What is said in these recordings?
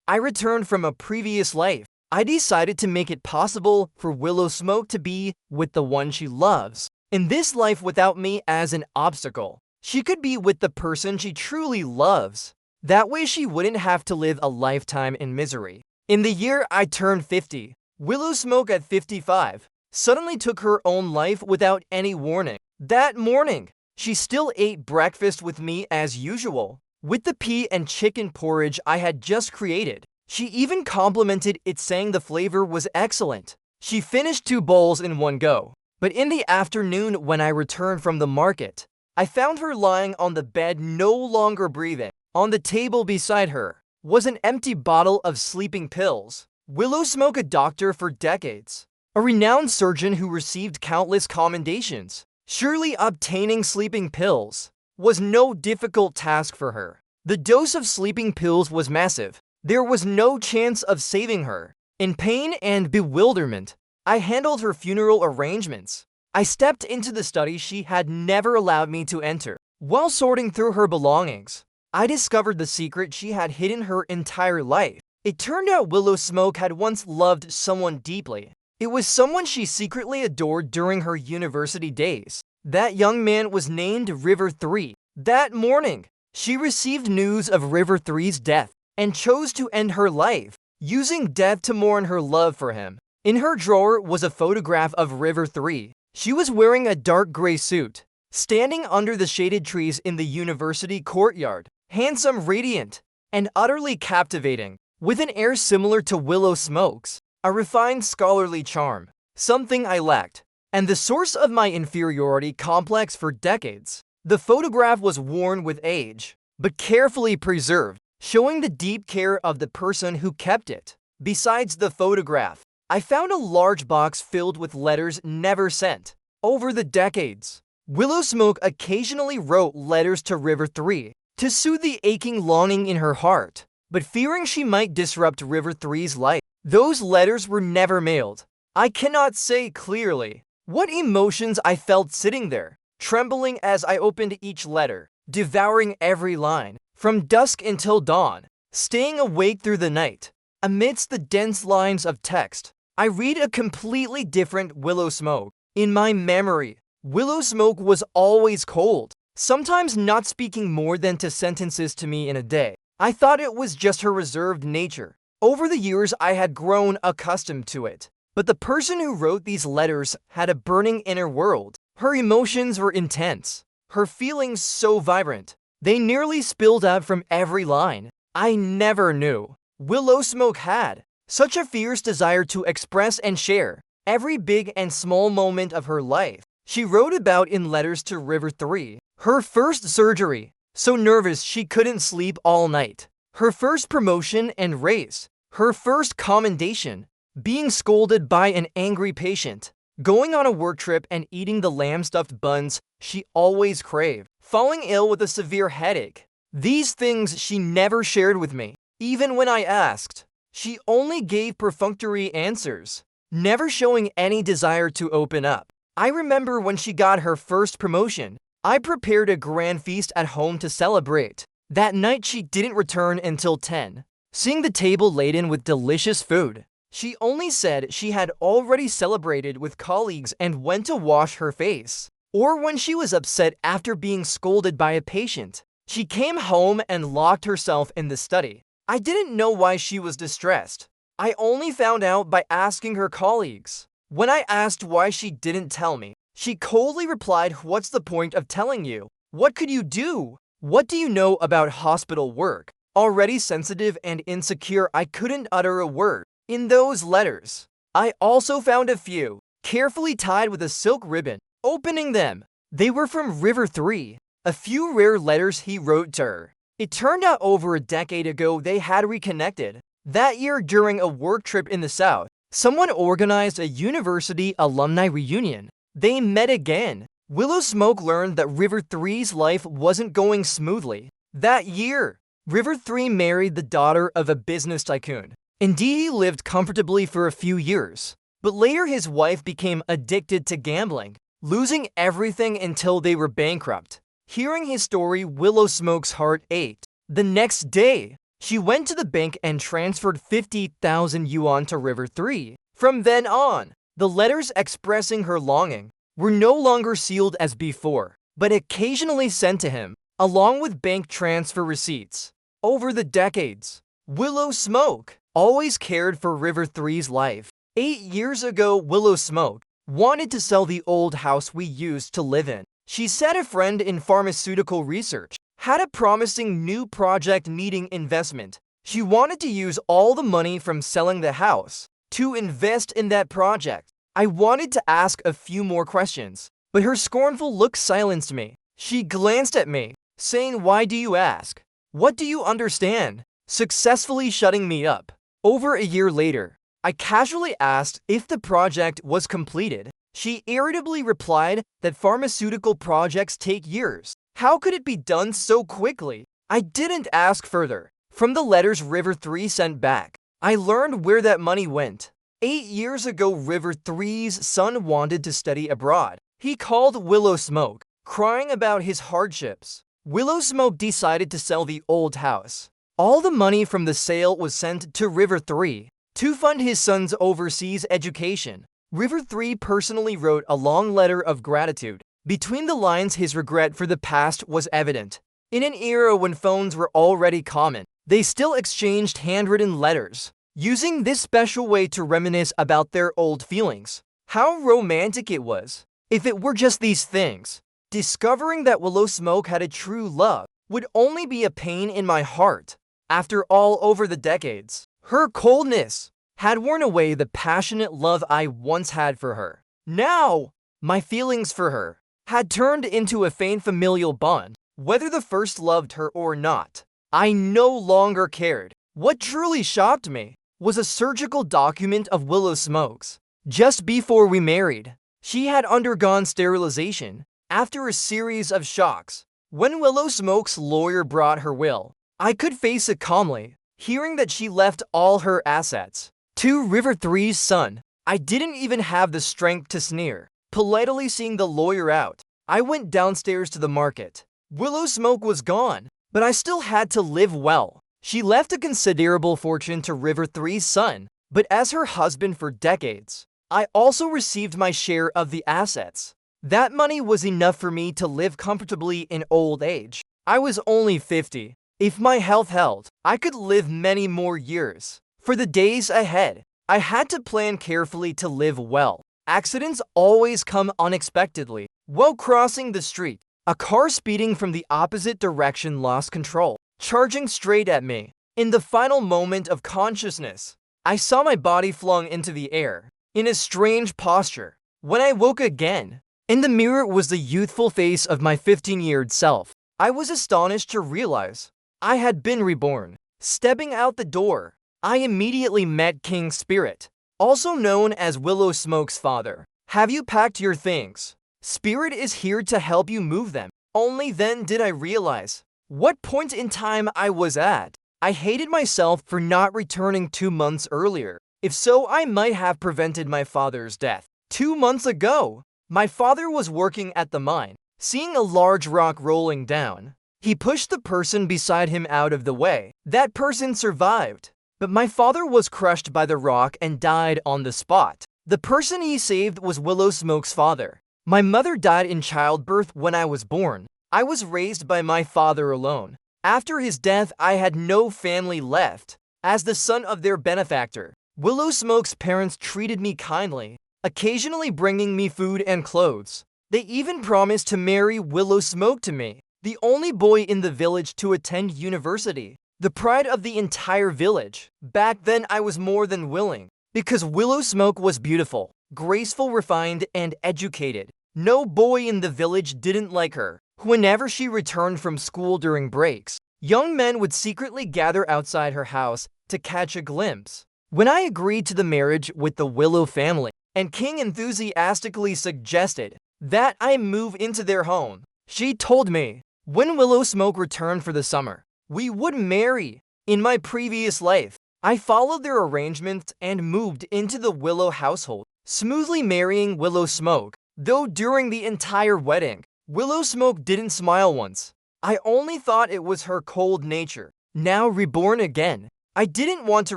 I returned from a previous life. I decided to make it possible for Willow Smoke to be with the one she loves. In this life without me as an obstacle, she could be with the person she truly loves. That way she wouldn't have to live a lifetime in misery. In the year I turned 50, Willow Smoke at 55 suddenly took her own life without any warning. That morning, she still ate breakfast with me as usual, with the pea and chicken porridge I had just created. She even complimented it, saying the flavor was excellent. She finished 2 bowls in one go. But in the afternoon when I returned from the market, I found her lying on the bed no longer breathing. On the table beside her was an empty bottle of sleeping pills. Willow Smoke, a doctor for decades, a renowned surgeon who received countless commendations. Surely obtaining sleeping pills was no difficult task for her. The dose of sleeping pills was massive. There was no chance of saving her. In pain and bewilderment, I handled her funeral arrangements. I stepped into the study she had never allowed me to enter. While sorting through her belongings, I discovered the secret she had hidden her entire life. It turned out Willow Smoke had once loved someone deeply. It was someone she secretly adored during her university days. That young man was named River 3. That morning, she received news of River 3's death and chose to end her life, using death to mourn her love for him. In her drawer was a photograph of River 3. She was wearing a dark gray suit, standing under the shaded trees in the university courtyard. Handsome, radiant, and utterly captivating, with an air similar to Willow Smoke's, a refined scholarly charm, something I lacked, and the source of my inferiority complex for decades. The photograph was worn with age, but carefully preserved, showing the deep care of the person who kept it. Besides the photograph, I found a large box filled with letters never sent. Over the decades, Willow Smoke occasionally wrote letters to River 3 to soothe the aching longing in her heart, but fearing she might disrupt River 3's life. Those letters were never mailed. I cannot say clearly what emotions I felt sitting there, trembling as I opened each letter, devouring every line, from dusk until dawn, staying awake through the night. Amidst the dense lines of text, I read a completely different Willow Smoke. In my memory, Willow Smoke was always cold, sometimes not speaking more than 2 sentences to me in a day. I thought it was just her reserved nature. Over the years, I had grown accustomed to it. But the person who wrote these letters had a burning inner world. Her emotions were intense, her feelings so vibrant, they nearly spilled out from every line. I never knew Willow Smoke had such a fierce desire to express and share every big and small moment of her life. She wrote about in letters to River 3, her first surgery, so nervous she couldn't sleep all night, her first promotion and raise, her first commendation, being scolded by an angry patient, going on a work trip and eating the lamb-stuffed buns she always craved, falling ill with a severe headache. These things she never shared with me. Even when I asked, she only gave perfunctory answers, never showing any desire to open up. I remember when she got her first promotion, I prepared a grand feast at home to celebrate. That night she didn't return until 10. Seeing the table laden with delicious food, she only said she had already celebrated with colleagues and went to wash her face. Or when she was upset after being scolded by a patient, she came home and locked herself in the study. I didn't know why she was distressed. I only found out by asking her colleagues. When I asked why she didn't tell me, she coldly replied, "What's the point of telling you? What could you do? What do you know about hospital work?" Already sensitive and insecure, I couldn't utter a word. In those letters, I also found a few, carefully tied with a silk ribbon. Opening them, they were from River 3, a few rare letters he wrote to her. It turned out over a decade ago they had reconnected. That year, during a work trip in the South, someone organized a university alumni reunion. They met again. Willow Smoke learned that River 3's life wasn't going smoothly. That year, River 3 married the daughter of a business tycoon. Indeed, he lived comfortably for a few years, but later his wife became addicted to gambling, losing everything until they were bankrupt. Hearing his story, Willow Smoke's heart ached. The next day, She went to the bank and transferred 50,000 yuan to River 3. From then on, the letters expressing her longing were no longer sealed as before, but occasionally sent to him, along with bank transfer receipts. Over the decades, Willow Smoke always cared for River 3's life. 8 years ago, Willow Smoke wanted to sell the old house we used to live in. She said a friend in pharmaceutical research had a promising new project needing investment. She wanted to use all the money from selling the house to invest in that project. I wanted to ask a few more questions, but her scornful look silenced me. She glanced at me, saying, "Why do you ask? What do you understand?" Successfully shutting me up. Over a year later, I casually asked if the project was completed. She irritably replied that pharmaceutical projects take years. How could it be done so quickly? I didn't ask further. From the letters River 3 sent back, I learned where that money went. 8 years ago, River 3's son wanted to study abroad. He called Willow Smoke, crying about his hardships. Willow Smoke decided to sell the old house. All the money from the sale was sent to River 3 to fund his son's overseas education. River 3 personally wrote a long letter of gratitude. Between the lines, his regret for the past was evident. In an era when phones were already common, they still exchanged handwritten letters, using this special way to reminisce about their old feelings. How romantic it was. If it were just these things, discovering that Willow Smoke had a true love would only be a pain in my heart. After all, over the decades, her coldness had worn away the passionate love I once had for her. Now, my feelings for her had turned into a faint familial bond. Whether the first loved her or not, I no longer cared. What truly shocked me was a surgical document of Willow Smoke's. Just before we married, she had undergone sterilization after a series of shocks. When Willow Smoke's lawyer brought her will, I could face it calmly. Hearing that she left all her assets to River 3's son, I didn't even have the strength to sneer. Politely seeing the lawyer out, I went downstairs to the market. Willow Smoke was gone, but I still had to live well. She left a considerable fortune to River 3's son, but as her husband for decades, I also received my share of the assets. That money was enough for me to live comfortably in old age. I was only 50. If my health held, I could live many more years. For the days ahead, I had to plan carefully to live well. Accidents always come unexpectedly. While crossing the street, a car speeding from the opposite direction lost control, charging straight at me. In the final moment of consciousness, I saw my body flung into the air, in a strange posture. When I woke again, in the mirror was the youthful face of my 15-year-old self. I was astonished to realize I had been reborn. Stepping out the door, I immediately met King Spirit, also known as Willow Smoke's father. "Have you packed your things? Spirit is here to help you move them." Only then did I realize what point in time I was at. I hated myself for not returning 2 months earlier. If so, I might have prevented my father's death. 2 months ago, my father was working at the mine. Seeing a large rock rolling down, he pushed the person beside him out of the way. That person survived, but my father was crushed by the rock and died on the spot. The person he saved was Willow Smoke's father. My mother died in childbirth when I was born. I was raised by my father alone. After his death, I had no family left. As the son of their benefactor, Willow Smoke's parents treated me kindly, occasionally bringing me food and clothes. They even promised to marry Willow Smoke to me, the only boy in the village to attend university, the pride of the entire village. Back then, I was more than willing, because Willow Smoke was beautiful, graceful, refined, and educated. No boy in the village didn't like her. Whenever she returned from school during breaks, young men would secretly gather outside her house to catch a glimpse. When I agreed to the marriage with the Willow family, and King enthusiastically suggested that I move into their home, she told me when Willow Smoke returned for the summer, we would marry. In my previous life, I followed their arrangements and moved into the Willow household, smoothly marrying Willow Smoke. Though during the entire wedding, Willow Smoke didn't smile once. I only thought it was her cold nature. now reborn again. I didn't want to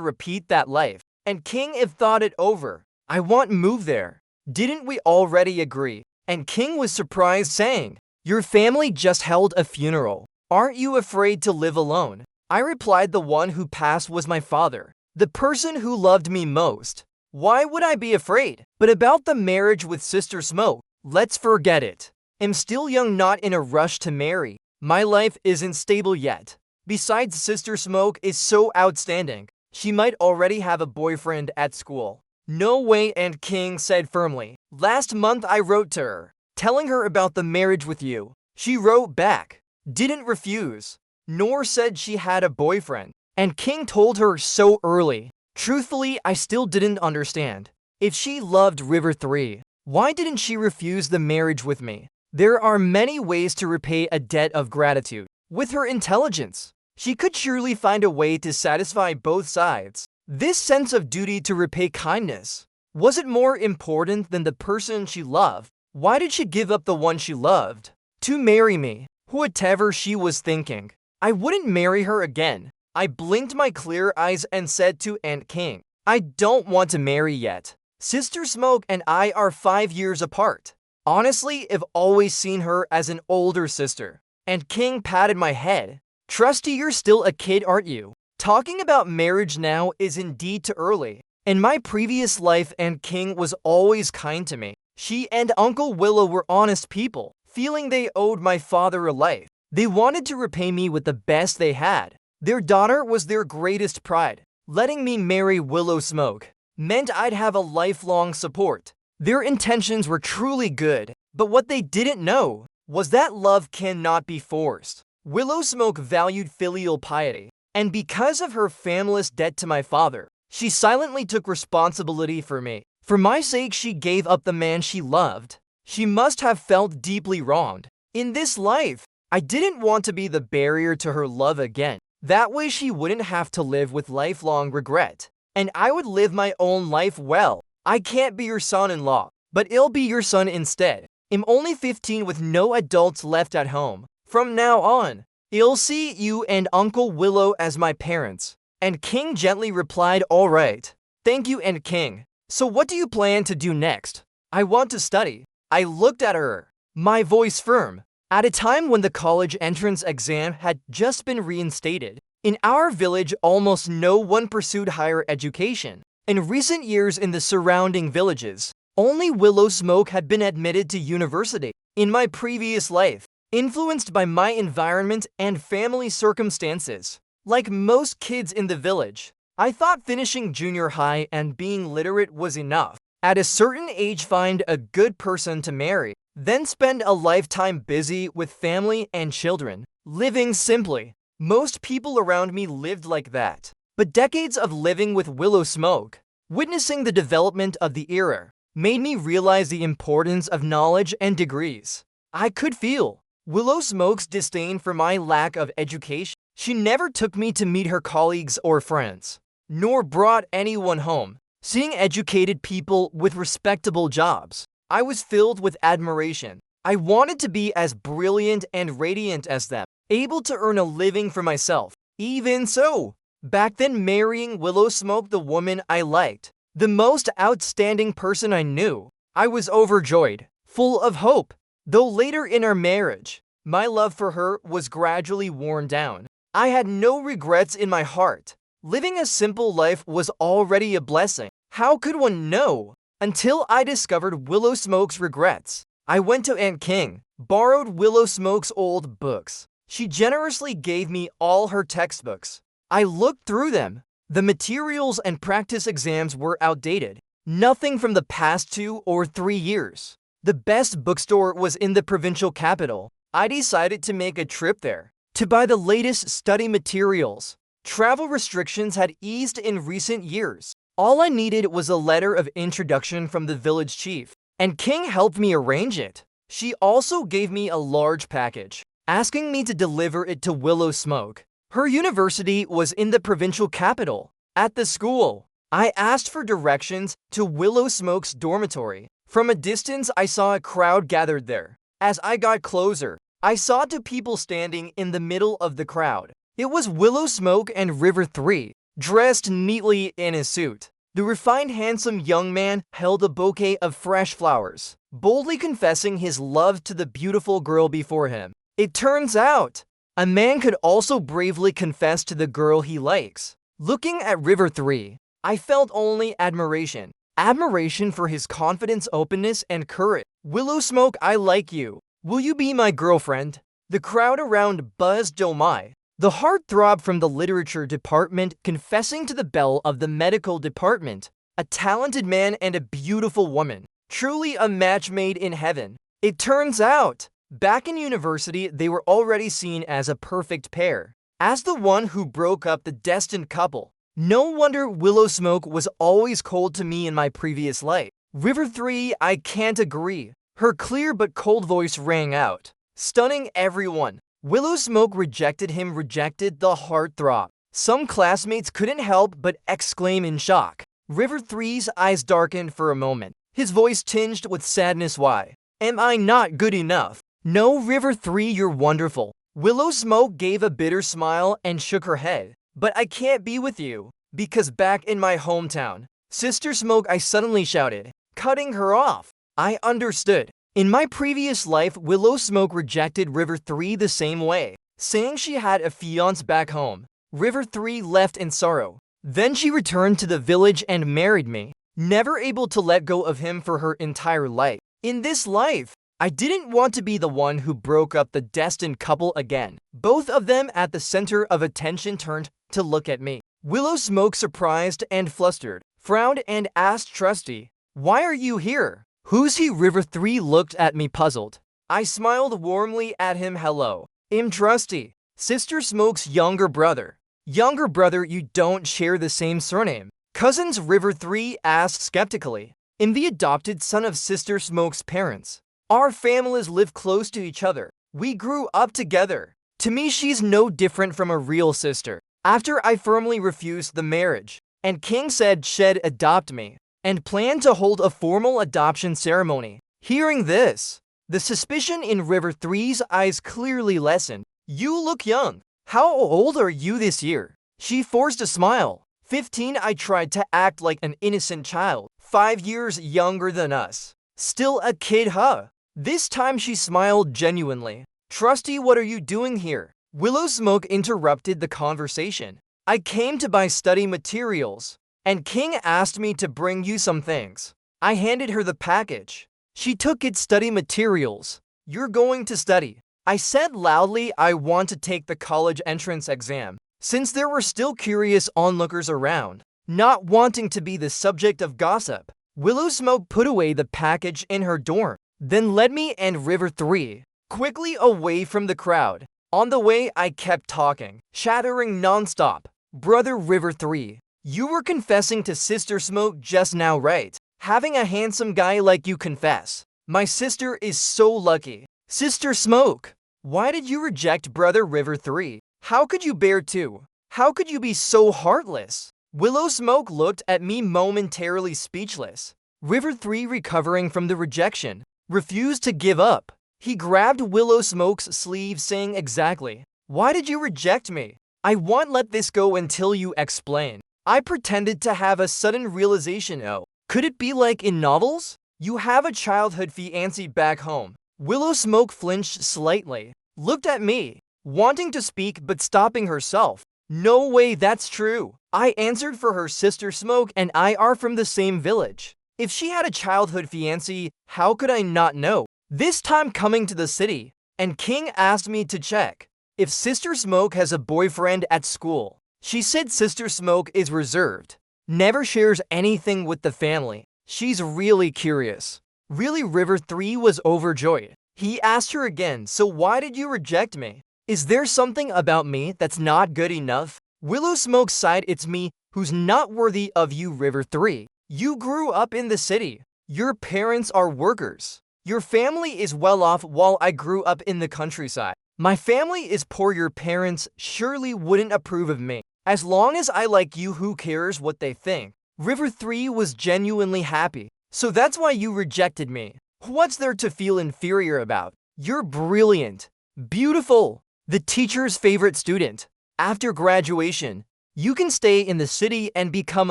repeat that life. And King if thought it over. I want move there. Didn't we already agree? And King was surprised saying, your family just held a funeral. Aren't you afraid to live alone? I replied the one who passed was my father, the person who loved me most. Why would I be afraid? But about the marriage with Sister Smoke, let's forget it. I'm still young, not in a rush to marry. My life isn't stable yet. Besides, Sister Smoke is so outstanding. She might already have a boyfriend at school. No way, and King said firmly. Last month I wrote to her, telling her about the marriage with you. She wrote back, didn't refuse, nor said she had a boyfriend. And King told her so early. Truthfully, I still didn't understand. If she loved River 3, why didn't she refuse the marriage with me? There are many ways to repay a debt of gratitude. With her intelligence, she could surely find a way to satisfy both sides. This sense of duty to repay kindness, was it more important than the person she loved? Why did she give up the one she loved to marry me? Whatever she was thinking, I wouldn't marry her again. I blinked my clear eyes and said to Aunt King, I don't want to marry yet. Sister Smoke and I are 5 years apart. Honestly, I've always seen her as an older sister. And King patted my head. Trusty, you're still a kid, aren't you? Talking about marriage now is indeed too early. In my previous life, Aunt King was always kind to me. She and Uncle Willow were honest people, feeling they owed my father a life. They wanted to repay me with the best they had. Their daughter was their greatest pride. Letting me marry Willow Smoke meant I'd have a lifelong support. Their intentions were truly good, but what they didn't know was that love cannot be forced. Willow Smoke valued filial piety, and because of her familess debt to my father, she silently took responsibility for me. For my sake, she gave up the man she loved. She must have felt deeply wronged. In this life, I didn't want to be the barrier to her love again. That way she wouldn't have to live with lifelong regret, and I would live my own life well. I can't be your son-in-law, but I'll be your son instead. I'm only 15 with no adults left at home. From now on, I'll see you and Uncle Willow as my parents. And King gently replied, all right. Thank you, and King. So what do you plan to do next? I want to study. I looked at her, my voice firm. At a time when the college entrance exam had just been reinstated, in our village almost no one pursued higher education. In recent years in the surrounding villages, only Willow Smoke had been admitted to university. In my previous life, influenced by my environment and family circumstances, like most kids in the village, I thought finishing junior high and being literate was enough. At a certain age, find a good person to marry, then spend a lifetime busy with family and children, living simply. Most people around me lived like that. But decades of living with Willow Smoke, witnessing the development of the era, made me realize the importance of knowledge and degrees. I could feel Willow Smoke's disdain for my lack of education. She never took me to meet her colleagues or friends, nor brought anyone home. Seeing educated people with respectable jobs, I was filled with admiration. I wanted to be as brilliant and radiant as them, able to earn a living for myself. Even so, back then marrying Willow Smoke, the woman I liked, the most outstanding person I knew, I was overjoyed, full of hope. Though later in our marriage, my love for her was gradually worn down. I had no regrets in my heart. Living a simple life was already a blessing. How could one know? Until I discovered Willow Smoke's regrets. I went to Aunt King, borrowed Willow Smoke's old books. She generously gave me all her textbooks. I looked through them. The materials and practice exams were outdated. Nothing from the past 2 or 3 years. The best bookstore was in the provincial capital. I decided to make a trip there to buy the latest study materials. Travel restrictions had eased in recent years. All I needed was a letter of introduction from the village chief, and King helped me arrange it. She also gave me a large package, asking me to deliver it to Willow Smoke. Her university was in the provincial capital. At the school, I asked for directions to Willow Smoke's dormitory. From a distance, I saw a crowd gathered there. As I got closer, I saw 2 people standing in the middle of the crowd. It was Willow Smoke and River 3, dressed neatly in a suit. The refined, handsome young man held a bouquet of fresh flowers, boldly confessing his love to the beautiful girl before him. It turns out, a man could also bravely confess to the girl he likes. Looking at River 3, I felt only admiration. Admiration for his confidence, openness, and courage. Willow Smoke, I like you. Will you be my girlfriend? The crowd around buzzed oh my. The heartthrob from the literature department confessing to the belle of the medical department. A talented man and a beautiful woman. Truly a match made in heaven. It turns out, back in university, they were already seen as a perfect pair. As the one who broke up the destined couple. No wonder Willow Smoke was always cold to me in my previous life. River 3, I can't agree. Her clear but cold voice rang out, stunning everyone. Willow Smoke rejected him, rejected the heartthrob. Some classmates couldn't help but exclaim in shock. River 3's eyes darkened for a moment, his voice tinged with sadness. Why? Am I not good enough? No, River 3, you're wonderful. Willow Smoke gave a bitter smile and shook her head. But I can't be with you, because back in my hometown, Sister Smoke, I suddenly shouted, cutting her off. I understood. In my previous life, Willow Smoke rejected River 3 the same way, saying she had a fiancé back home. River 3 left in sorrow. Then she returned to the village and married me, never able to let go of him for her entire life. In this life, I didn't want to be the one who broke up the destined couple again. Both of them at the center of attention turned to look at me. Willow Smoke, surprised and flustered, frowned and asked Trusty, why are you here? Who's he? River 3 looked at me puzzled. I smiled warmly at him. Hello, I'm Trusty, Sister Smoke's younger brother. Younger brother, you don't share the same surname. Cousins? River 3 asked skeptically. I'm the adopted son of Sister Smoke's parents. Our families live close to each other. We grew up together. To me, she's no different from a real sister. After I firmly refused the marriage, and King said she'd adopt me, and planned to hold a formal adoption ceremony. Hearing this, the suspicion in River 3's eyes clearly lessened. You look young. How old are you this year? She forced a smile. 15. I tried to act like an innocent child. 5 years younger than us. Still a kid, huh? This time she smiled genuinely. Trusty, what are you doing here? Willow Smoke interrupted the conversation. I came to buy study materials, and King asked me to bring you some things. I handed her the package. She took it. Study materials. You're going to study. I said loudly. I want to take the college entrance exam. Since there were still curious onlookers around, not wanting to be the subject of gossip, Willow Smoke put away the package in her dorm, then led me and River 3 quickly away from the crowd. On the way, I kept talking, chattering nonstop. Brother River 3, you were confessing to Sister Smoke just now, right? Having a handsome guy like you confess. My sister is so lucky. Sister Smoke, why did you reject Brother River 3? How could you bear to? How could you be so heartless? Willow Smoke looked at me momentarily speechless. River 3, recovering from the rejection, refused to give up. He grabbed Willow Smoke's sleeve, saying, exactly. Why did you reject me? I won't let this go until you explain. I pretended to have a sudden realization. Oh, could it be like in novels? You have a childhood fiancé back home. Willow Smoke flinched slightly, looked at me, wanting to speak but stopping herself. No way, that's true. I answered for her. Sister Smoke and I are from the same village. If she had a childhood fiancé, how could I not know? This time coming to the city, and King asked me to check if Sister Smoke has a boyfriend at school. She said Sister Smoke is reserved, never shares anything with the family. She's really curious. Really, River 3 was overjoyed. He asked her again, so why did you reject me? Is there something about me that's not good enough? Willow Smoke sighed. It's me who's not worthy of you, River 3. You grew up in the city. Your parents are workers. Your family is well off while I grew up in the countryside. My family is poor. Your parents surely wouldn't approve of me. As long as I like you, who cares what they think? River 3 was genuinely happy. So that's why you rejected me. What's there to feel inferior about? You're brilliant, beautiful, the teacher's favorite student. After graduation, you can stay in the city and become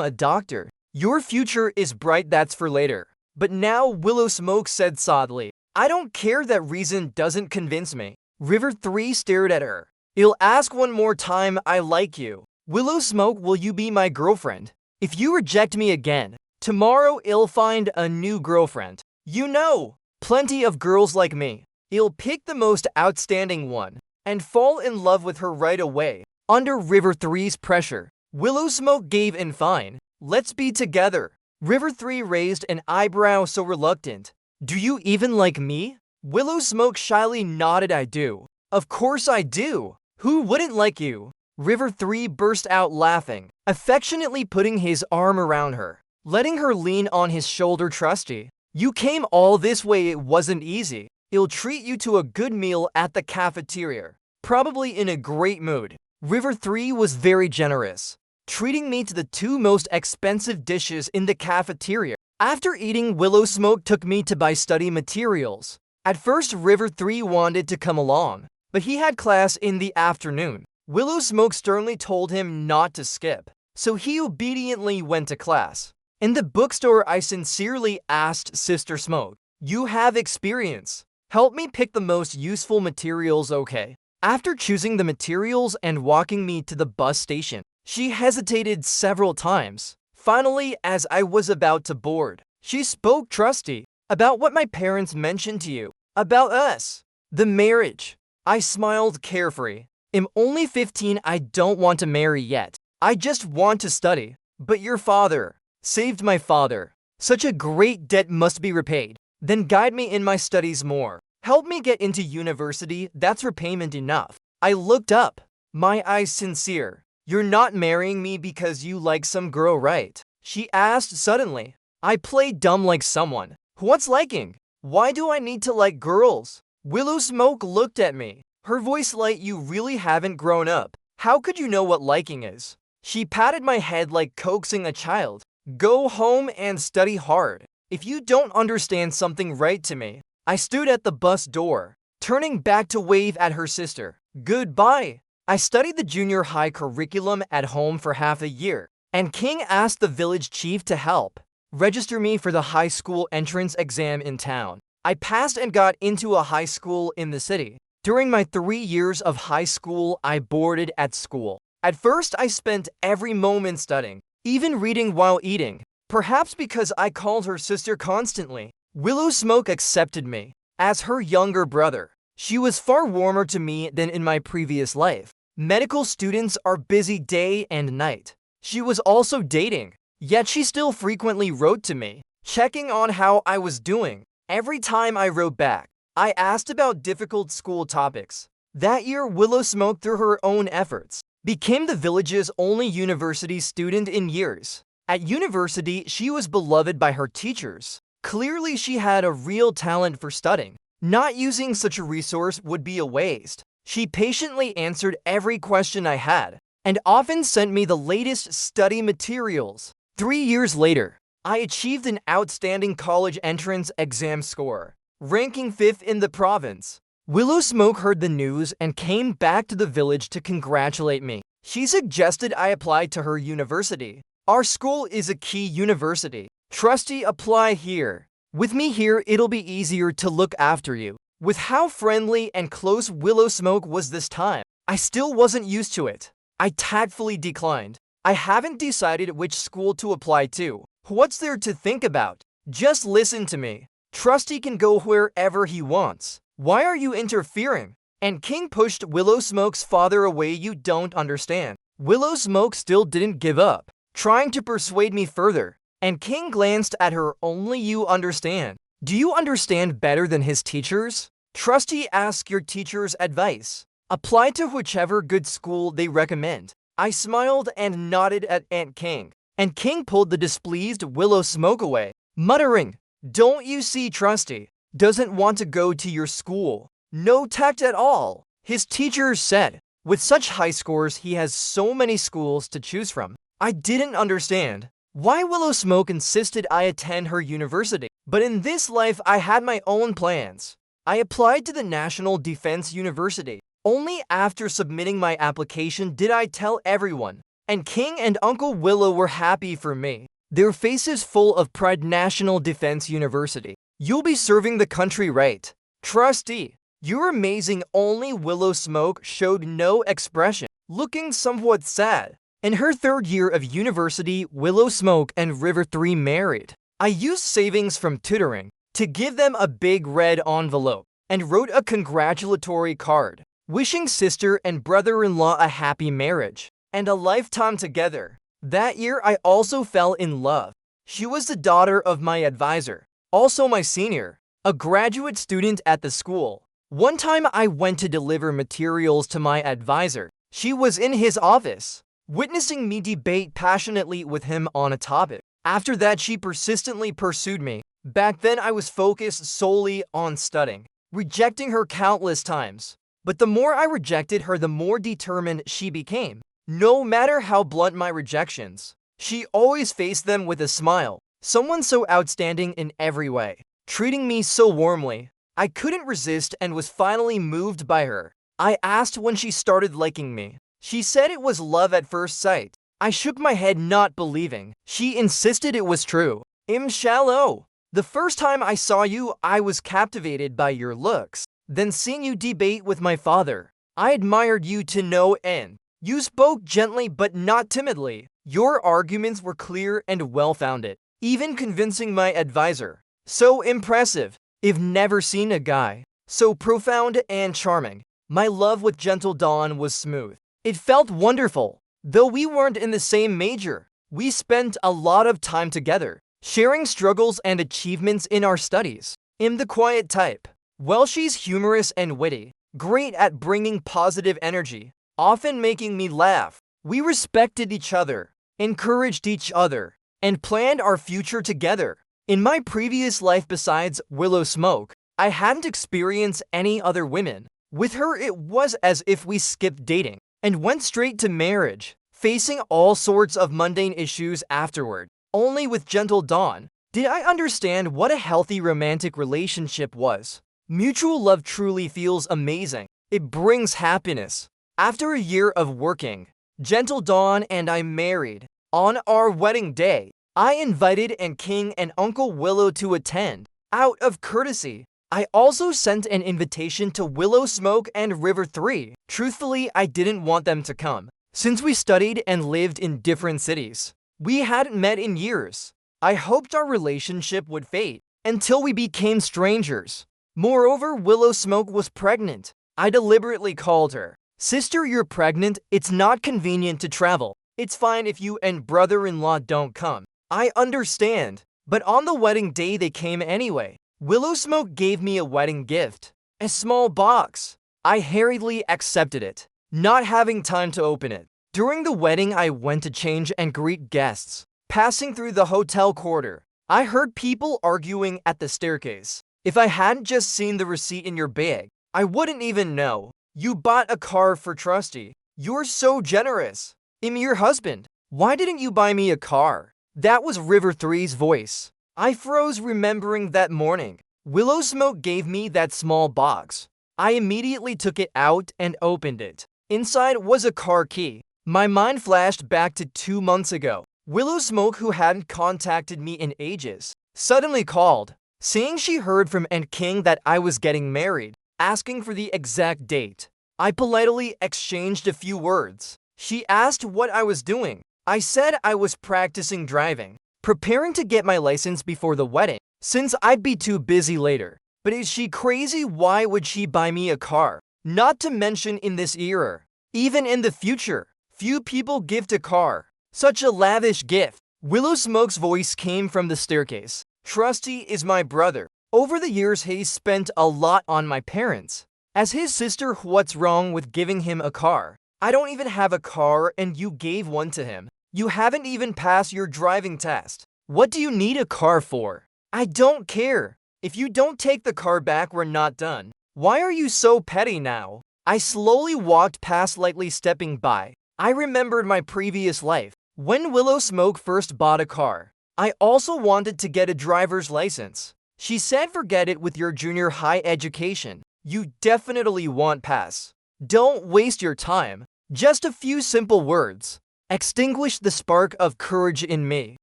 a doctor. Your future is bright, that's for later. But now, Willow Smoke said sadly, I don't care, that reason doesn't convince me. River 3 stared at her. I'll ask one more time, I like you. Willow Smoke, will you be my girlfriend? If you reject me again, tomorrow I'll find a new girlfriend. You know, plenty of girls like me. I'll pick the most outstanding one and fall in love with her right away. Under River 3's pressure, Willow Smoke gave in. Fine, let's be together. River 3 raised an eyebrow, so reluctant. Do you even like me? Willow Smoke shyly nodded. I do. Of course I do. Who wouldn't like you? River 3 burst out laughing, affectionately putting his arm around her, letting her lean on his shoulder. Trusty, you came all this way, it wasn't easy. I'll treat you to a good meal at the cafeteria, probably in a great mood. River 3 was very generous, treating me to the 2 most expensive dishes in the cafeteria. After eating, Willow Smoke took me to buy study materials. At first, River 3 wanted to come along, but he had class in the afternoon. Willow Smoke sternly told him not to skip, so he obediently went to class. In the bookstore, I sincerely asked Sister Smoke, you have experience. Help me pick the most useful materials, okay? After choosing the materials and walking me to the bus station, she hesitated several times. Finally, as I was about to board, she spoke. Trusty, about what my parents mentioned to you, about us, the marriage. I smiled carefree. I'm only 15, I don't want to marry yet. I just want to study. But your father saved my father. Such a great debt must be repaid. Then guide me in my studies more. Help me get into university, that's repayment enough. I looked up, my eyes sincere. You're not marrying me because you like some girl, right? She asked suddenly. I played dumb like someone. What's liking? Why do I need to like girls? Willow Smoke looked at me, her voice light. You really haven't grown up. How could you know what liking is? She patted my head like coaxing a child. Go home and study hard. If you don't understand something, write to me. I stood at the bus door, turning back to wave at her sister. Goodbye. I studied the junior high curriculum at home for half a year, and King asked the village chief to help register me for the high school entrance exam in town. I passed and got into a high school in the city. During my 3 years of high school, I boarded at school. At first, I spent every moment studying, even reading while eating. Perhaps because I called her sister constantly, Willow Smoke accepted me as her younger brother. She was far warmer to me than in my previous life. Medical students are busy day and night. She was also dating, yet she still frequently wrote to me, checking on how I was doing. Every time I wrote back, I asked about difficult school topics. That year, Willow Smoke, through her own efforts, became the village's only university student in years. At university, she was beloved by her teachers. Clearly, she had a real talent for studying. Not using such a resource would be a waste. She patiently answered every question I had, and often sent me the latest study materials. 3 years later, I achieved an outstanding college entrance exam score, ranking 5th in the province. Willow Smoke heard the news and came back to the village to congratulate me. She suggested I apply to her university. Our school is a key university. Trusty, apply here. With me here, it'll be easier to look after you. With how friendly and close Willow Smoke was this time, I still wasn't used to it. I tactfully declined. I haven't decided which school to apply to. What's there to think about? Just listen to me. Trusty can go wherever he wants. Why are you interfering? And King pushed Willow Smoke's father away. You don't understand. Willow Smoke still didn't give up, trying to persuade me further. And King glanced at her. Only you understand. Do you understand better than his teachers? Trusty, ask your teacher's advice. Apply to whichever good school they recommend. I smiled and nodded at Aunt King. And King pulled the displeased Willow Smoke away, muttering, don't you see Trusty doesn't want to go to your school? No tact at all. His teachers said, with such high scores he has so many schools to choose from. I didn't understand why Willow Smoke insisted I attend her university. But in this life I had my own plans. I applied to the National Defense University, Only after submitting my application did I tell everyone, and King and Uncle Willow were happy for me. Their faces full of pride. National Defense University. You'll be serving the country right. Trustee, you're amazing. Only Willow Smoke showed no expression, looking somewhat sad. In her third year of university, Willow Smoke and River 3 married. I used savings from tutoring to give them a big red envelope and wrote a congratulatory card, wishing sister and brother-in-law a happy marriage and a lifetime together. That year, I also fell in love. She was the daughter of my advisor, also my senior, a graduate student at the school. One time I went to deliver materials to my advisor. She was in his office, witnessing me debate passionately with him on a topic. After that, she persistently pursued me. Back then, I was focused solely on studying, rejecting her countless times. But the more I rejected her, the more determined she became. No matter how blunt my rejections, she always faced them with a smile. Someone so outstanding in every way, treating me so warmly. I couldn't resist and was finally moved by her. I asked when she started liking me. She said it was love at first sight. I shook my head, not believing. She insisted it was true. Inshallah. The first time I saw you, I was captivated by your looks. Then seeing you debate with my father, I admired you to no end. You spoke gently but not timidly. Your arguments were clear and well-founded, even convincing my advisor. So impressive. I've never seen a guy so profound and charming. My love with Gentle Dawn was smooth. It felt wonderful. Though we weren't in the same major, we spent a lot of time together, sharing struggles and achievements in our studies. I'm the quiet type. Well, she's humorous and witty, great at bringing positive energy, often making me laugh. We respected each other, encouraged each other, and planned our future together. In my previous life besides Willow Smoke, I hadn't experienced any other women. With her, it was as if we skipped dating and went straight to marriage, facing all sorts of mundane issues afterward. Only with Gentle Dawn did I understand what a healthy romantic relationship was. Mutual love truly feels amazing. It brings happiness. After a year of working, Gentle Dawn and I married. On our wedding day, I invited King and Uncle Willow to attend. Out of courtesy, I also sent an invitation to Willow Smoke and River 3. Truthfully, I didn't want them to come, since we studied and lived in different cities. We hadn't met in years. I hoped our relationship would fade until we became strangers. Moreover, Willow Smoke was pregnant. I deliberately called her. Sister, you're pregnant. It's not convenient to travel. It's fine if you and brother-in-law don't come. I understand. But on the wedding day, they came anyway. Willow Smoke gave me a wedding gift, a small box. I hurriedly accepted it, not having time to open it. During the wedding, I went to change and greet guests. Passing through the hotel corridor, I heard people arguing at the staircase. If I hadn't just seen the receipt in your bag, I wouldn't even know. You bought a car for Trusty. You're so generous. I'm your husband. Why didn't you buy me a car? That was River 3's voice. I froze, remembering that morning. Willow Smoke gave me that small box. I immediately took it out and opened it. Inside was a car key. My mind flashed back to 2 months ago. Willow Smoke, who hadn't contacted me in ages, suddenly called, saying she heard from King that I was getting married, asking for the exact date. I politely exchanged a few words. She asked what I was doing. I said I was practicing driving, preparing to get my license before the wedding, since I'd be too busy later. But is she crazy? Why would she buy me a car? Not to mention in this era, even in the future, few people gift a car. Such a lavish gift. Willow Smoke's voice came from the staircase. Trusty is my brother. Over the years, he's spent a lot on my parents. As his sister, what's wrong with giving him a car? I don't even have a car and you gave one to him. You haven't even passed your driving test. What do you need a car for? I don't care. If you don't take the car back, we're not done. Why are you so petty now? I slowly walked past, lightly stepping by. I remembered my previous life. When Willow Smoke first bought a car, I also wanted to get a driver's license. She said, forget it with your junior high education. You definitely won't pass. Don't waste your time. Just a few simple words extinguish the spark of courage in me.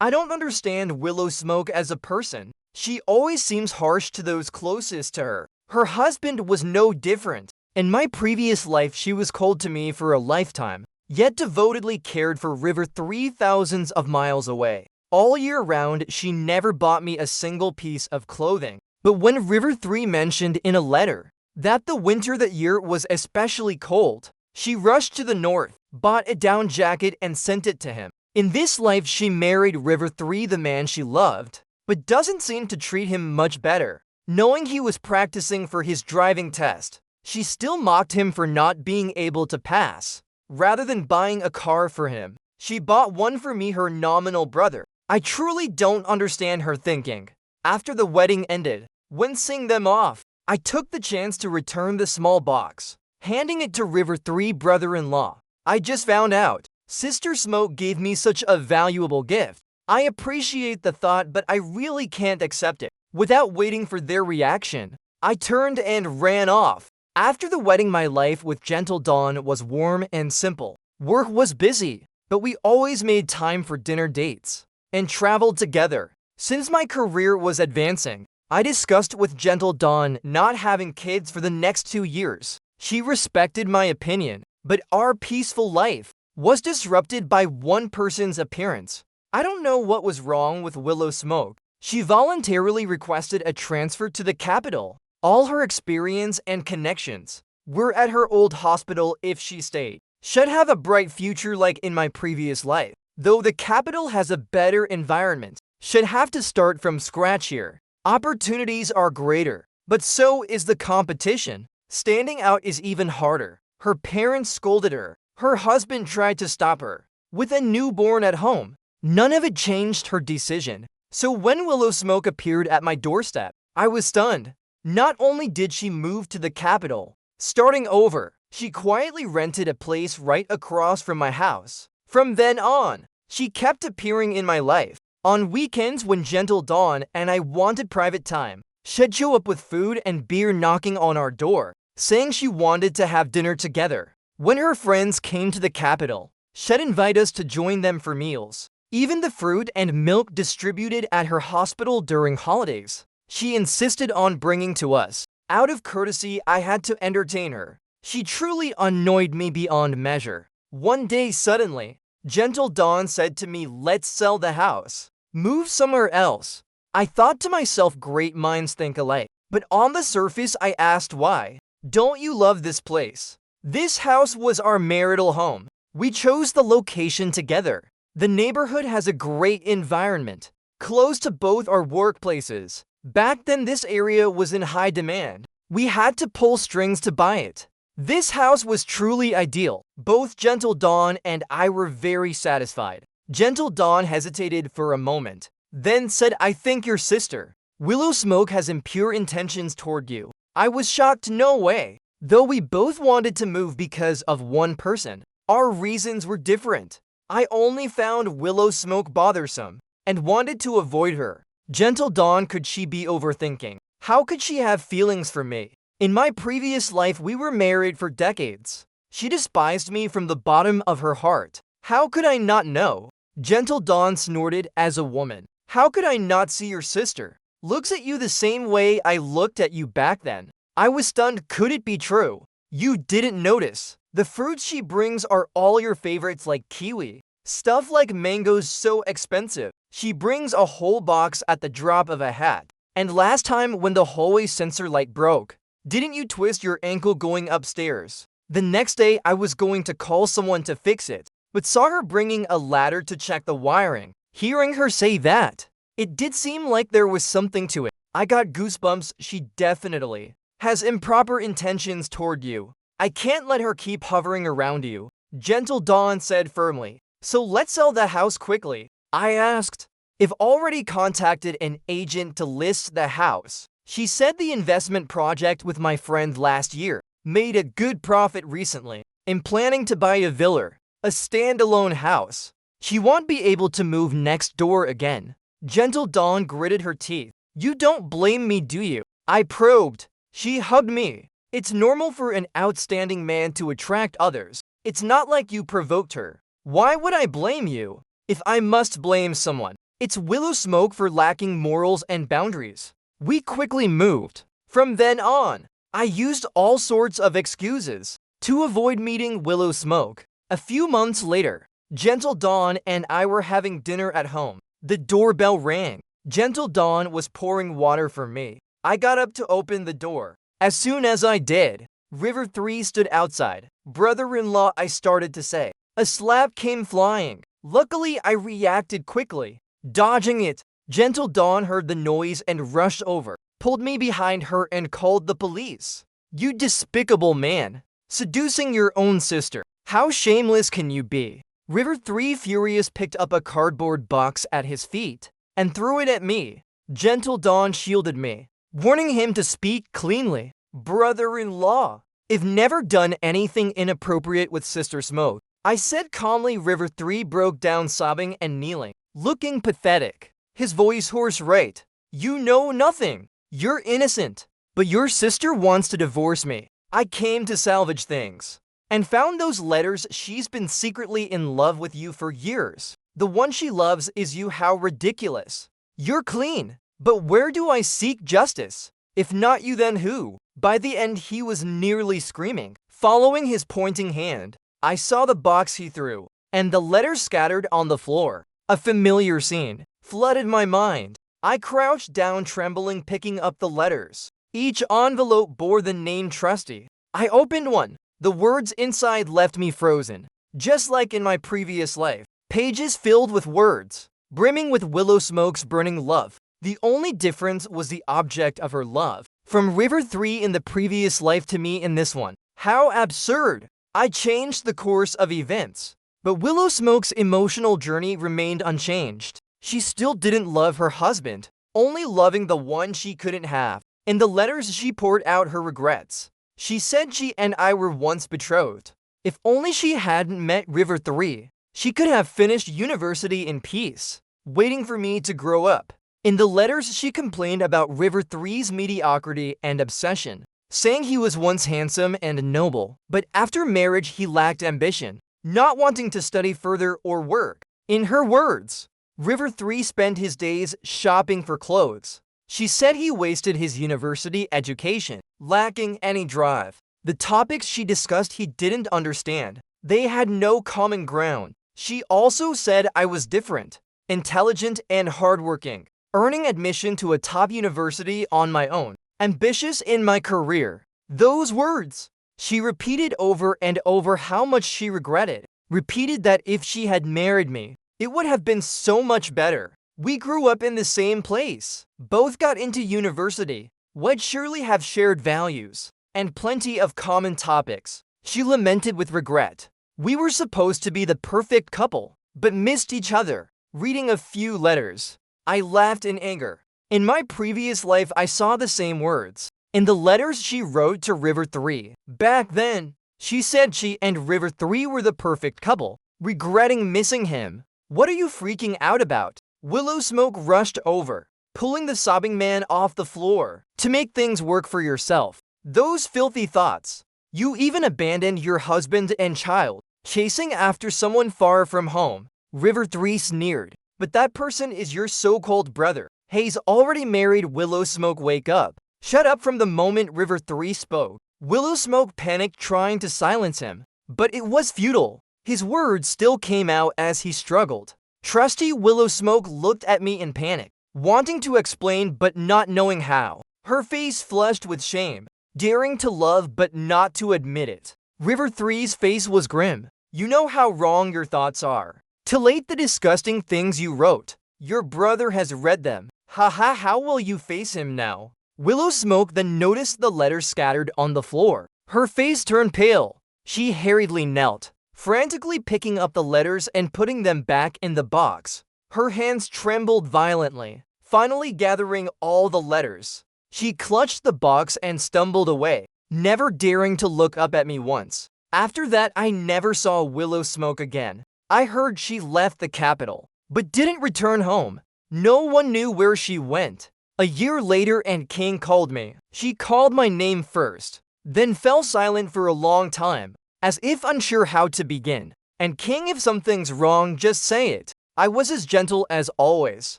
I don't understand Willow Smoke as a person. She always seems harsh to those closest to her. Her husband was no different. In my previous life, she was cold to me for a lifetime, yet devotedly cared for River 3,000 of miles away. All year round, she never bought me a single piece of clothing. But when River 3 mentioned in a letter that the winter that year was especially cold, she rushed to the north, bought a down jacket, and sent it to him. In this life, she married River 3, the man she loved, but doesn't seem to treat him much better. Knowing he was practicing for his driving test, she still mocked him for not being able to pass. Rather than buying a car for him, she bought one for me, her nominal brother. I truly don't understand her thinking. After the wedding ended, when seeing them off, I took the chance to return the small box, handing it to River 3 brother-in-law. I just found out Sister Smoke gave me such a valuable gift. I appreciate the thought, but I really can't accept it. Without waiting for their reaction, I turned and ran off. After the wedding, my life with Gentle Dawn was warm and simple. Work was busy, but we always made time for dinner dates and traveled together. Since my career was advancing, I discussed with Gentle Dawn not having kids for the next 2 years. She respected my opinion, but our peaceful life was disrupted by one person's appearance. I don't know what was wrong with Willow Smoke. She voluntarily requested a transfer to the capital. All her experience and connections were at her old hospital. If she stayed, should have a bright future like in my previous life. Though the capital has a better environment, should have to start from scratch here. Opportunities are greater, but so is the competition. Standing out is even harder. Her parents scolded her. Her husband tried to stop her. With a newborn at home, none of it changed her decision. So when Willow Smoke appeared at my doorstep, I was stunned. Not only did she move to the capital, starting over, she quietly rented a place right across from my house. From then on, she kept appearing in my life. On weekends when Gentle Dawn and I wanted private time, she'd show up with food and beer, knocking on our door, saying she wanted to have dinner together. When her friends came to the capital, she'd invite us to join them for meals. Even the fruit and milk distributed at her hospital during holidays, she insisted on bringing to us. Out of courtesy, I had to entertain her. She truly annoyed me beyond measure. One day, suddenly, Gentle Dawn said to me, "Let's sell the house. Move somewhere else." I thought to myself, great minds think alike. But on the surface, I asked why. Don't you love this place? This house was our marital home. We chose the location together. The neighborhood has a great environment, close to both our workplaces. Back then, this area was in high demand. We had to pull strings to buy it. This house was truly ideal. Both Gentle Dawn and I were very satisfied. Gentle Dawn hesitated for a moment, then said, "I think your sister, Willow Smoke, has impure intentions toward you." I was shocked. No way. Though we both wanted to move because of one person, our reasons were different. I only found Willow Smoke bothersome and wanted to avoid her. Gentle Dawn, could she be overthinking? How could she have feelings for me? In my previous life, we were married for decades. She despised me from the bottom of her heart. How could I not know? Gentle Dawn snorted. As a woman, how could I not see your sister looks at you the same way I looked at you back then? I was stunned. Could it be true? You didn't notice? The fruits she brings are all your favorites, like kiwi. Stuff like mangoes, so expensive. She brings a whole box at the drop of a hat. And last time when the hallway sensor light broke, didn't you twist your ankle going upstairs? The next day, I was going to call someone to fix it, but saw her bringing a ladder to check the wiring. Hearing her say that, it did seem like there was something to it. I got goosebumps. She definitely has improper intentions toward you. I can't let her keep hovering around you, Gentle Dawn said firmly. So let's sell the house quickly. I asked if already contacted an agent to list the house. She said the investment project with my friend last year made a good profit recently. I'm planning to buy a villa, a standalone house. She won't be able to move next door again. Gentle Dawn gritted her teeth. You don't blame me, do you? I probed. She hugged me. It's normal for an outstanding man to attract others. It's not like you provoked her. Why would I blame you? If I must blame someone, it's Willow Smoke for lacking morals and boundaries. We quickly moved. From then on, I used all sorts of excuses to avoid meeting Willow Smoke. A few months later, Gentle Dawn and I were having dinner at home. The doorbell rang. Gentle Dawn was pouring water for me. I got up to open the door. As soon as I did, River 3 stood outside. Brother-in-law, I started to say. A slap came flying. Luckily, I reacted quickly, dodging it. Gentle Dawn heard the noise and rushed over, pulled me behind her and called the police. You despicable man, seducing your own sister. How shameless can you be? River 3, furious, picked up a cardboard box at his feet and threw it at me. Gentle Dawn shielded me, warning him to speak cleanly. Brother-in-law, I've never done anything inappropriate with Sister Smoke, I said calmly. River 3 broke down, sobbing and kneeling, looking pathetic. His voice hoarse. Right. You know nothing. You're innocent. But your sister wants to divorce me. I came to salvage things and found those letters. She's been secretly in love with you for years. The one she loves is you. How ridiculous. You're clean. But where do I seek justice? If not you, then who? By the end, he was nearly screaming. Following his pointing hand, I saw the box he threw and the letters scattered on the floor. A familiar scene flooded my mind. I crouched down, trembling, picking up the letters. Each envelope bore the name Trusty. I opened one. The words inside left me frozen, just like in my previous life. Pages filled with words, brimming with Willow Smoke's burning love. The only difference was the object of her love. From River 3 in the previous life to me in this one. How absurd! I changed the course of events, but Willow Smoke's emotional journey remained unchanged. She still didn't love her husband, only loving the one she couldn't have. In the letters, she poured out her regrets. She said she and I were once betrothed. If only she hadn't met River 3, she could have finished university in peace, waiting for me to grow up. In the letters, she complained about River 3's mediocrity and obsession, saying he was once handsome and noble, but after marriage he lacked ambition, not wanting to study further or work. In her words, River 3 spent his days shopping for clothes. She said he wasted his university education, lacking any drive. The topics she discussed he didn't understand. They had no common ground. She also said I was different, intelligent and hardworking, earning admission to a top university on my own, ambitious in my career. Those words she repeated over and over. How much she regretted. Repeated that if she had married me, it would have been so much better. We grew up in the same place, both got into university, would surely have shared values and plenty of common topics. She lamented with regret. We were supposed to be the perfect couple, but missed each other. Reading a few letters, I laughed in anger. In my previous life, I saw the same words in the letters she wrote to River 3. Back then, she said she and River 3 were the perfect couple, regretting missing him. What are you freaking out about? Willow Smoke rushed over, pulling the sobbing man off the floor. To make things work for yourself. Those filthy thoughts. You even abandoned your husband and child, chasing after someone far from home. River 3 sneered. But that person is your so-called brother. He's already married. Willow Smoke, wake up. Shut up. From the moment River 3 spoke, Willow Smoke panicked, trying to silence him. But it was futile. His words still came out as he struggled. Trusty. Willow Smoke looked at me in panic, wanting to explain but not knowing how. Her face flushed with shame, daring to love but not to admit it. River 3's face was grim. You know how wrong your thoughts are. Delete the disgusting things you wrote. Your brother has read them. Haha, how will you face him now? Willow Smoke then noticed the letters scattered on the floor. Her face turned pale. She hurriedly knelt, frantically picking up the letters and putting them back in the box. Her hands trembled violently, finally gathering all the letters. She clutched the box and stumbled away, never daring to look up at me once. After that, I never saw Willow Smoke again. I heard she left the capital, but didn't return home. No one knew where she went. A year later, and King called me. She called my name first, then fell silent for a long time, as if unsure how to begin. And King, if something's wrong, just say it. I was as gentle as always.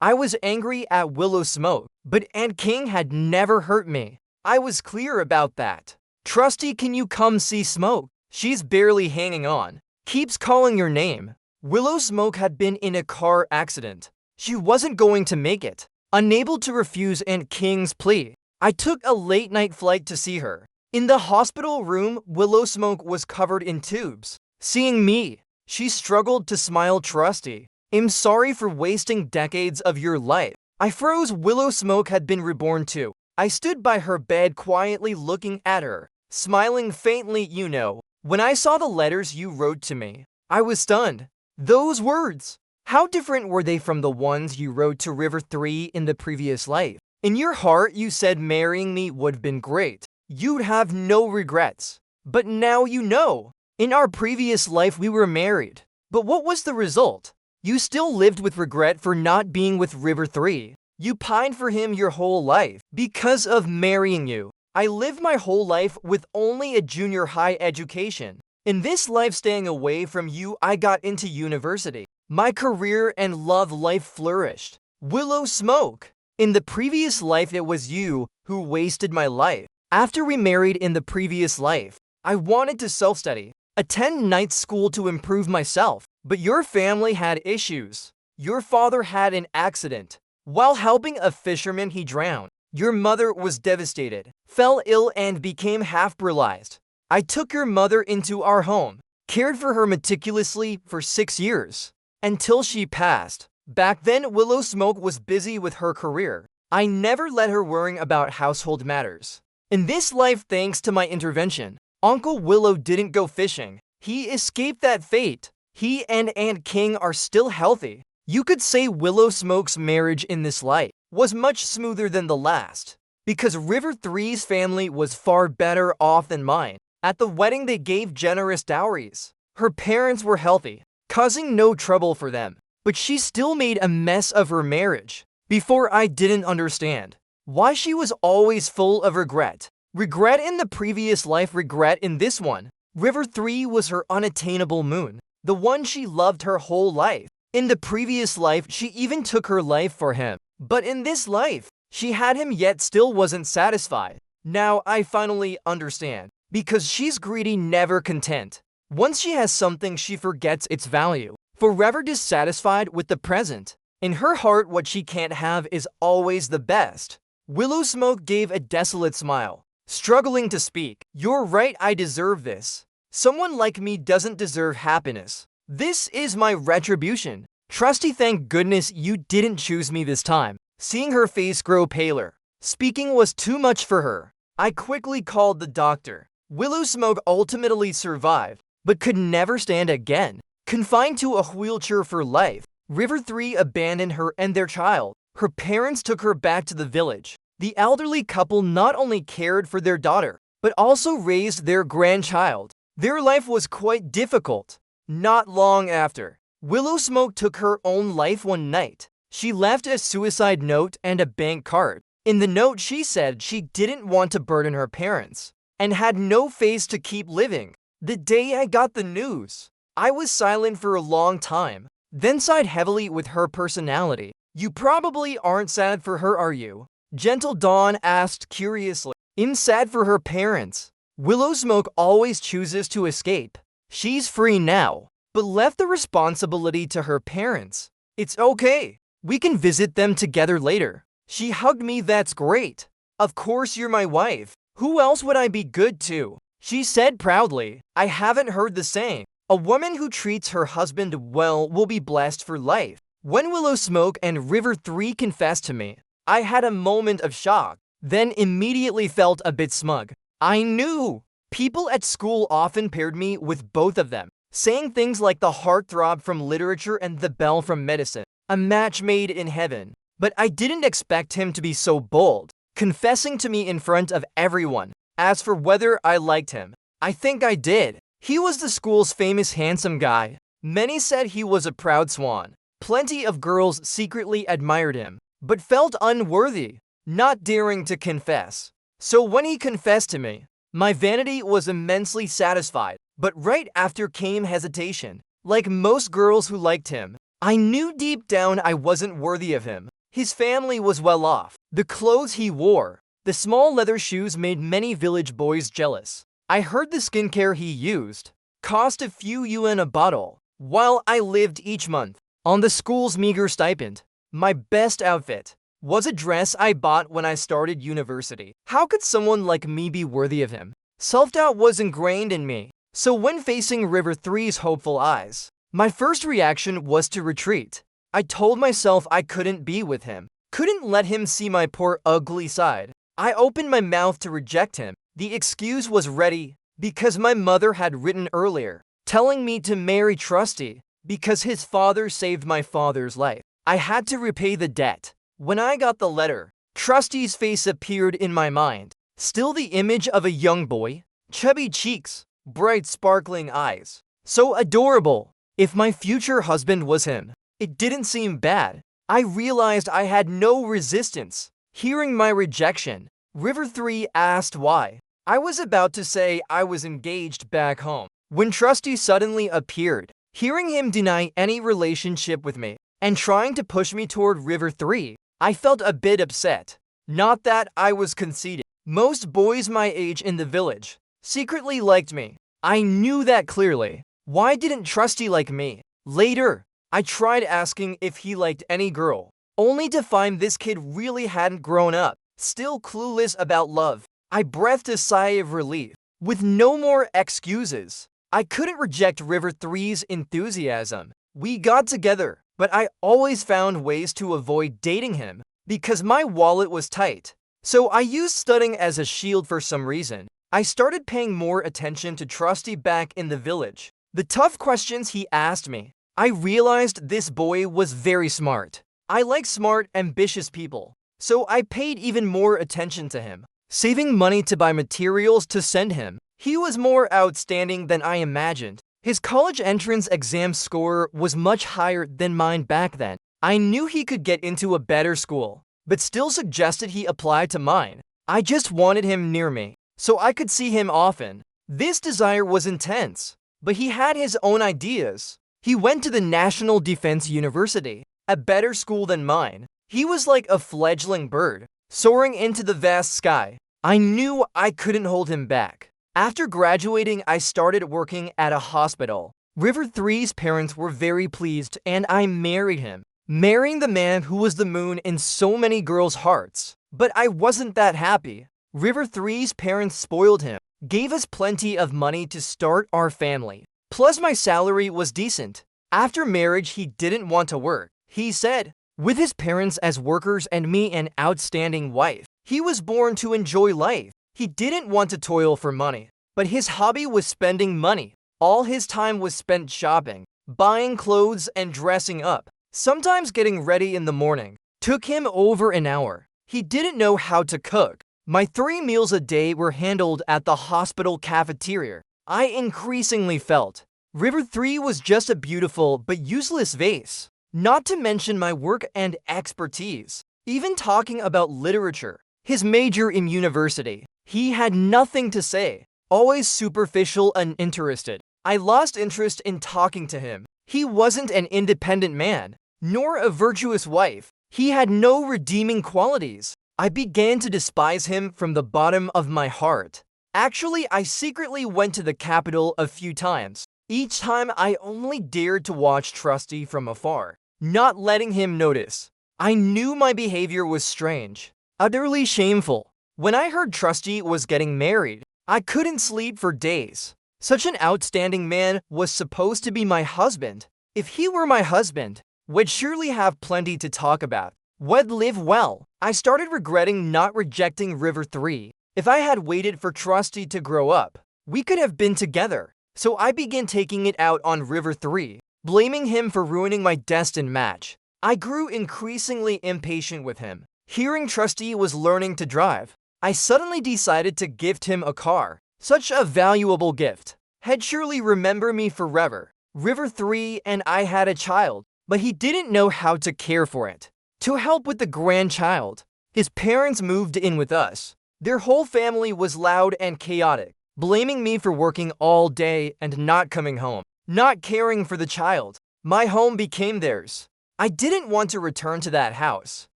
I was angry at Willow Smoke, but Aunt King had never hurt me. I was clear about that. Trusty, can you come see Smoke? She's barely hanging on. Keeps calling your name. Willow Smoke had been in a car accident. She wasn't going to make it. Unable to refuse Aunt King's plea, I took a late-night flight to see her. In the hospital room, Willow Smoke was covered in tubes. Seeing me, she struggled to smile. Trusty, I'm sorry for wasting decades of your life. I froze. Willow Smoke had been reborn too. I stood by her bed quietly looking at her, smiling faintly. You know, when I saw the letters you wrote to me, I was stunned. Those words, how different were they from the ones you wrote to River 3 in the previous life? In your heart, you said marrying me would have been great. You'd have no regrets. But now you know. In our previous life, we were married. But what was the result? You still lived with regret for not being with River 3. You pined for him your whole life because of marrying you. I lived my whole life with only a junior high education. In this life, staying away from you, I got into university. My career and love life flourished. Willow Smoke. In the previous life, it was you who wasted my life. After we married in the previous life, I wanted to self-study, attend night school to improve myself. But your family had issues. Your father had an accident. While helping a fisherman, he drowned. Your mother was devastated, fell ill, and became half-paralyzed. I took your mother into our home, cared for her meticulously for 6 years, until she passed. Back then, Willow Smoke was busy with her career. I never let her worry about household matters. In this life, thanks to my intervention, Uncle Willow didn't go fishing. He escaped that fate. He and Aunt King are still healthy. You could say Willow Smoke's marriage in this life was much smoother than the last, because River 3's family was far better off than mine. At the wedding, they gave generous dowries. Her parents were healthy, causing no trouble for them. But she still made a mess of her marriage. Before, I didn't understand why she was always full of regret. Regret in the previous life, regret in this one. River 3 was her unattainable moon, the one she loved her whole life. In the previous life, she even took her life for him. But in this life, she had him yet still wasn't satisfied. Now I finally understand. Because she's greedy, never content. Once she has something, she forgets its value. Forever dissatisfied with the present. In her heart, what she can't have is always the best. Willow Smoke gave a desolate smile, struggling to speak. You're right, I deserve this. Someone like me doesn't deserve happiness. This is my retribution. Trusty, thank goodness you didn't choose me this time. Seeing her face grow paler, speaking was too much for her. I quickly called the doctor. Willow Smoke ultimately survived, but could never stand again. Confined to a wheelchair for life, River 3 abandoned her and their child. Her parents took her back to the village. The elderly couple not only cared for their daughter, but also raised their grandchild. Their life was quite difficult. Not long after, Willow Smoke took her own life one night. She left a suicide note and a bank card. In the note, she said she didn't want to burden her parents and had no face to keep living. The day I got the news, I was silent for a long time, then sighed heavily with her personality. You probably aren't sad for her, are you? Gentle Dawn asked curiously. I'm sad for her parents. Willow Smoke always chooses to escape. She's free now, but left the responsibility to her parents. It's okay. We can visit them together later. She hugged me. That's great. Of course you're my wife. Who else would I be good to? She said proudly. I haven't heard the saying. A woman who treats her husband well will be blessed for life. When Willow Smoke and River 3 confessed to me, I had a moment of shock, then immediately felt a bit smug. I knew. People at school often paired me with both of them, saying things like the heartthrob from literature and the belle from medicine. A match made in heaven. But I didn't expect him to be so bold, confessing to me in front of everyone. As for whether I liked him, I think I did. He was the school's famous handsome guy. Many said he was a proud swan. Plenty of girls secretly admired him, but felt unworthy, not daring to confess. So when he confessed to me, My vanity was immensely satisfied, but right after came hesitation. Like most girls who liked him, I knew deep down I wasn't worthy of him. His family was well off. The clothes he wore, the small leather shoes made many village boys jealous. I heard the skincare he used cost a few yuan a bottle, while I lived each month on the school's meager stipend. My best outfit was a dress I bought when I started university. How could someone like me be worthy of him? Self-doubt was ingrained in me, so when facing River 3's hopeful eyes, my first reaction was to retreat. I told myself I couldn't be with him, couldn't let him see my poor ugly side. I opened my mouth to reject him. The excuse was ready because my mother had written earlier, telling me to marry Trusty because his father saved my father's life. I had to repay the debt. When I got the letter, Trusty's face appeared in my mind. Still the image of a young boy, chubby cheeks, bright sparkling eyes. So adorable. If my future husband was him, it didn't seem bad. I realized I had no resistance. Hearing my rejection, River 3 asked why. I was about to say I was engaged back home when Trusty suddenly appeared. Hearing him deny any relationship with me and trying to push me toward River 3, I felt a bit upset. Not that I was conceited. Most boys my age in the village secretly liked me. I knew that clearly. Why didn't Trusty like me? Later, I tried asking if he liked any girl, only to find this kid really hadn't grown up, still clueless about love. I breathed a sigh of relief. With no more excuses, I couldn't reject River 3's enthusiasm. We got together, but I always found ways to avoid dating him because my wallet was tight. So I used studying as a shield for some reason. I started paying more attention to Trusty back in the village. The tough questions he asked me, I realized this boy was very smart. I like smart, ambitious people, so I paid even more attention to him, saving money to buy materials to send him. He was more outstanding than I imagined. His college entrance exam score was much higher than mine back then. I knew he could get into a better school, but still suggested he apply to mine. I just wanted him near me, so I could see him often. This desire was intense, but he had his own ideas. He went to the National Defense University, a better school than mine. He was like a fledgling bird, soaring into the vast sky. I knew I couldn't hold him back. After graduating, I started working at a hospital. River 3's parents were very pleased, and I married him. Marrying the man who was the moon in so many girls' hearts. But I wasn't that happy. River 3's parents spoiled him, gave us plenty of money to start our family. Plus my salary was decent. After marriage, he didn't want to work. He said, with his parents as workers and me an outstanding wife, he was born to enjoy life. He didn't want to toil for money, but his hobby was spending money. All his time was spent shopping, buying clothes and dressing up. Sometimes getting ready in the morning took him over an hour. He didn't know how to cook. My 3 meals a day were handled at the hospital cafeteria. I increasingly felt River 3 was just a beautiful but useless vase. Not to mention my work and expertise. Even talking about literature, his major in university, he had nothing to say. Always superficial and interested. I lost interest in talking to him. He wasn't an independent man, nor a virtuous wife. He had no redeeming qualities. I began to despise him from the bottom of my heart. Actually, I secretly went to the capital a few times. Each time I only dared to watch Trusty from afar, not letting him notice. I knew my behavior was strange, utterly shameful. When I heard Trusty was getting married, I couldn't sleep for days. Such an outstanding man was supposed to be my husband. If he were my husband, we'd surely have plenty to talk about. We'd live well. I started regretting not rejecting River 3. If I had waited for Trusty to grow up, we could have been together. So I began taking it out on River 3, blaming him for ruining my destined match. I grew increasingly impatient with him. Hearing Trusty was learning to drive, I suddenly decided to gift him a car. Such a valuable gift. He'd surely remember me forever. River 3 and I had a child, but he didn't know how to care for it. To help with the grandchild, his parents moved in with us. Their whole family was loud and chaotic, blaming me for working all day and not coming home, not caring for the child. My home became theirs. I didn't want to return to that house.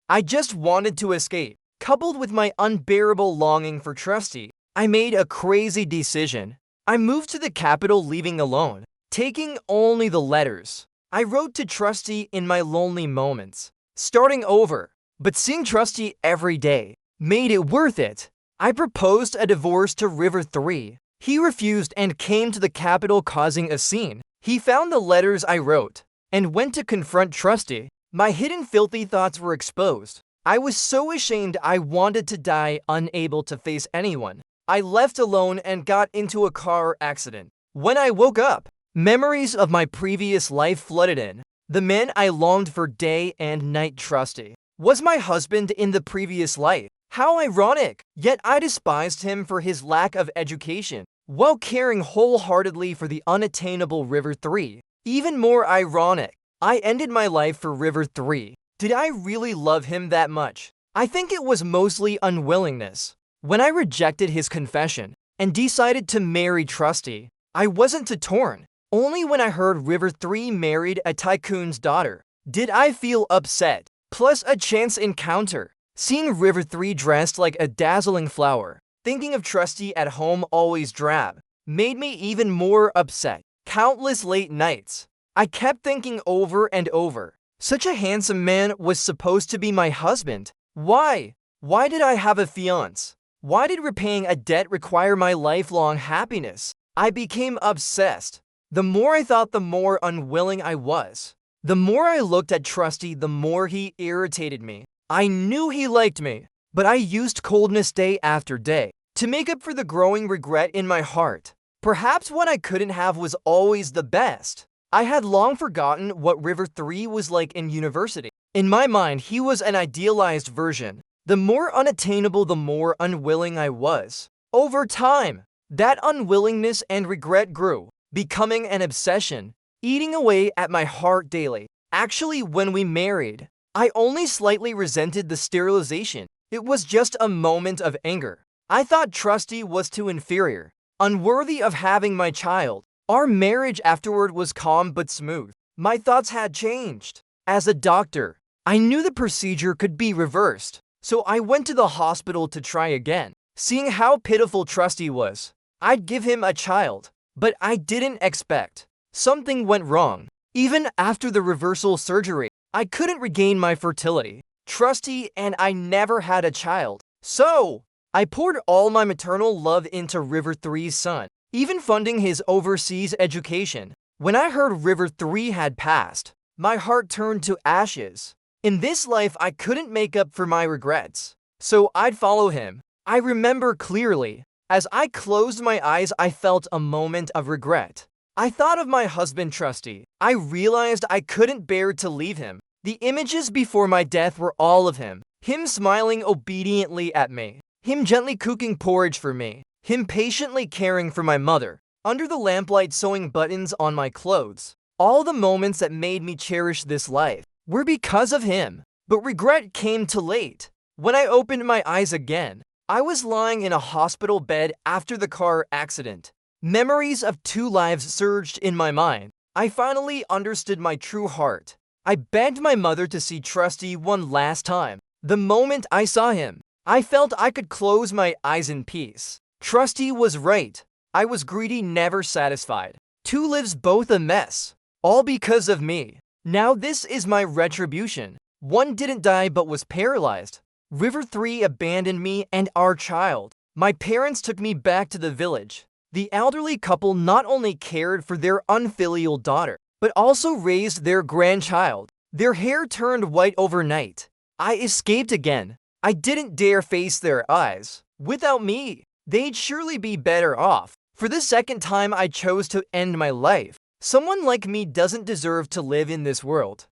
I just wanted to escape. Coupled with my unbearable longing for Trusty, I made a crazy decision. I moved to the capital, leaving alone, taking only the letters. I wrote to Trusty in my lonely moments, starting over, but seeing Trusty every day made it worth it. I proposed a divorce to River 3. He refused and came to the capital, causing a scene. He found the letters I wrote and went to confront Trusty. My hidden filthy thoughts were exposed. I was so ashamed I wanted to die, unable to face anyone. I left alone and got into a car accident. When I woke up, memories of my previous life flooded in. The man I longed for day and night, Trusty, was my husband in the previous life. How ironic! Yet I despised him for his lack of education, while caring wholeheartedly for the unattainable River 3. Even more ironic, I ended my life for River 3. Did I really love him that much? I think it was mostly unwillingness. When I rejected his confession and decided to marry Trusty, I wasn't too torn. Only when I heard River 3 married a tycoon's daughter did I feel upset. Plus a chance encounter. Seeing River 3 dressed like a dazzling flower, thinking of Trusty at home always drab, made me even more upset. Countless late nights, I kept thinking over and over. Such a handsome man was supposed to be my husband. Why? Why did I have a fiancé? Why did repaying a debt require my lifelong happiness? I became obsessed. The more I thought, the more unwilling I was. The more I looked at Trusty, the more he irritated me. I knew he liked me, but I used coldness day after day to make up for the growing regret in my heart. Perhaps what I couldn't have was always the best. I had long forgotten what River 3 was like in university. In my mind, he was an idealized version. The more unattainable, the more unwilling I was. Over time, that unwillingness and regret grew, becoming an obsession, eating away at my heart daily. Actually, when we married, I only slightly resented the sterilization. It was just a moment of anger. I thought Trusty was too inferior, unworthy of having my child. Our marriage afterward was calm but smooth. My thoughts had changed. As a doctor, I knew the procedure could be reversed, so I went to the hospital to try again. Seeing how pitiful Trusty was, I'd give him a child, but I didn't expect. Something went wrong. Even after the reversal surgery, I couldn't regain my fertility. Trusty and I never had a child. So, I poured all my maternal love into River 3's son, even funding his overseas education. When I heard River 3 had passed, my heart turned to ashes. In this life, I couldn't make up for my regrets, so I'd follow him. I remember clearly, as I closed my eyes, I felt a moment of regret. I thought of my husband Trusty. I realized I couldn't bear to leave him. The images before my death were all of him. Him smiling obediently at me. Him gently cooking porridge for me. Him patiently caring for my mother. Under the lamplight sewing buttons on my clothes. All the moments that made me cherish this life were because of him. But regret came too late. When I opened my eyes again, I was lying in a hospital bed after the car accident. Memories of 2 lives surged in my mind. I finally understood my true heart. I begged my mother to see Trusty one last time. The moment I saw him, I felt I could close my eyes in peace. Trusty was right. I was greedy, never satisfied. 2 lives, both a mess. All because of me. Now this is my retribution. 1 didn't die but was paralyzed. River 3 abandoned me and our child. My parents took me back to the village. The elderly couple not only cared for their unfilial daughter, but also raised their grandchild. Their hair turned white overnight. I escaped again. I didn't dare face their eyes. Without me, they'd surely be better off. For the second time, I chose to end my life. Someone like me doesn't deserve to live in this world.